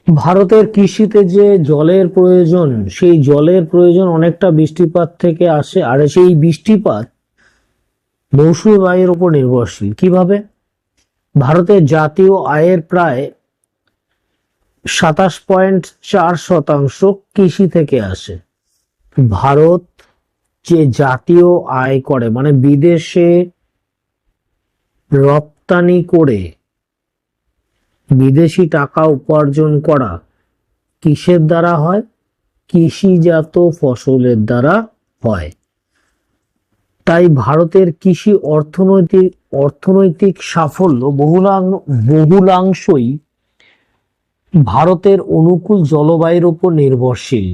ভারতের কৃষিতে যে জলের প্রয়োজন, সেই জলের প্রয়োজন অনেকটা বৃষ্টিপাত থেকে আসে। আর সেই বৃষ্টিপাত মৌসুমী বায়ুর উপর নির্ভরশীল। কিভাবে? ভারতের জাতীয় আয়ের প্রায় 27.4% কৃষি থেকে আসে। ভারত যে জাতীয় আয় করে, মানে বিদেশে রপ্তানি করে বিদেশি টাকা উপার্জন করা কিসের দ্বারা হয়? কৃষিজাত ফসলের দ্বারা হয়। তাই ভারতের কৃষি অর্থনৈতিক সাফল্য বহুলাংশই ভারতের অনুকূল জলবায়ুর উপর নির্ভরশীল।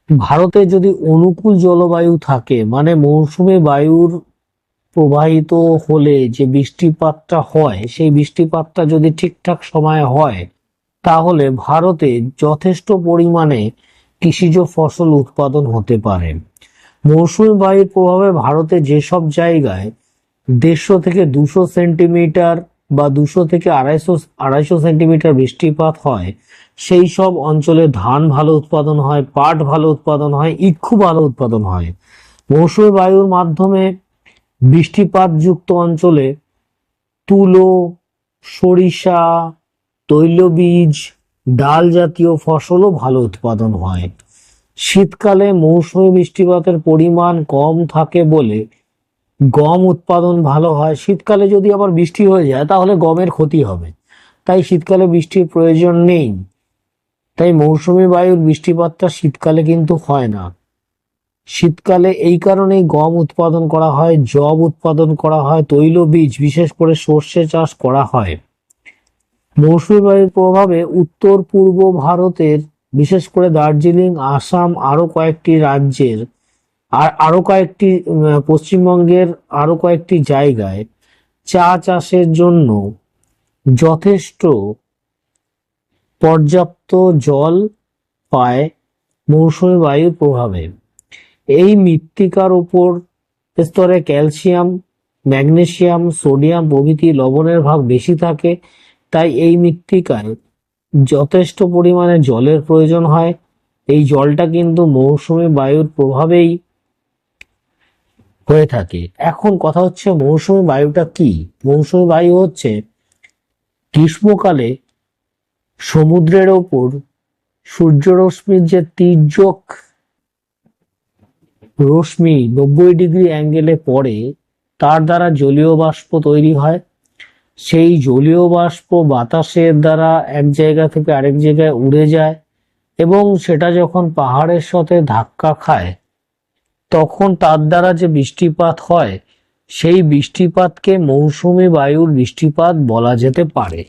ভারতে যদি অনুকূল জলবায়ু থাকে, মানে মৌসুমী বায়ুর প্রবাহিত হলে যে বৃষ্টিপাতটা হয়, সেই বৃষ্টিপাতটা যদি ঠিকঠাক সময়ে হয়, তাহলে ভারতে যথেষ্ট পরিমাণে কৃষিজ ফসল উৎপাদন হতে পারে। মৌসুমী বায়ুর প্রভাবে ভারতে যেসব জায়গায় 150 থেকে 200 সেন্টিমিটার বা 200 থেকে আড়াইশো সেন্টিমিটার বৃষ্টিপাত হয়, সেই সব অঞ্চলে ধান ভালো উৎপাদন হয়, পাট ভালো উৎপাদন হয়, ইক্ষু ভালো উৎপাদন হয়। মৌসুমী বায়ুর মাধ্যমে বৃষ্টিপাতযুক্ত অঞ্চলে তুলো, সরিষা, তৈলবীজ, ডাল জাতীয় ফসলও ভালো উৎপাদন হয়। শীতকালে মৌসুমী বৃষ্টিপাতের পরিমাণ কম থাকে বলে গম উৎপাদন ভালো হয়। শীতকালে যদি আবার বৃষ্টি হয়ে যায়, তাহলে গমের ক্ষতি হবে। তাই শীতকালে বৃষ্টির প্রয়োজন নেই। তাই মৌসুমী বায়ুর বৃষ্টিপাতটা শীতকালে কিন্তু হয় না। শীতকালে এই কারণেই গম উৎপাদন করা হয়, যব উৎপাদন করা হয়, তৈলবীজ বিশেষ করে সর্ষে চাষ করা হয়। মৌসুমী বায়ুর প্রভাবে উত্তর পূর্ব ভারতের, বিশেষ করে দার্জিলিং, আসাম, আরো কয়েকটি পশ্চিমবঙ্গের আরো কয়েকটি জায়গায় চা চাষের জন্য যথেষ্ট পর্যাপ্ত জল পায় মৌসুমী বায়ুর প্রভাবে। এই মৃত্তিকার উপর স্তরে ক্যালসিয়াম, ম্যাগনেসিয়াম, সোডিয়াম প্রভৃতি লবণের ভাগ বেশি থাকে। তাই এই মৃত্তিকায় যথেষ্ট পরিমাণে জলের প্রয়োজন হয়। এই জলটা কিন্তু মৌসুমী বায়ুর প্রভাবেই হয়ে থাকে। এখন কথা হচ্ছে, মৌসুমী বায়ুটা কি? মৌসুমী বায়ু হচ্ছে গ্রীষ্মকালে সমুদ্রের ওপর সূর্যরশ্মির যে তির্যক রশ্মি 90 ডিগ্রি অ্যাঙ্গেলে পড়ে, তার দ্বারা জলীয় বাষ্প তৈরি হয়। সেই জলীয় বাষ্প বাতাসের দ্বারা এক জায়গা থেকে আরেক জায়গায় উড়ে যায়, এবং সেটা যখন পাহাড়ের সাথে ধাক্কা খায়, তখন তার দ্বারা যে বৃষ্টিপাত হয়, সেই বৃষ্টিপাতকে মৌসুমী বায়ুর বৃষ্টিপাত বলা যেতে পারে।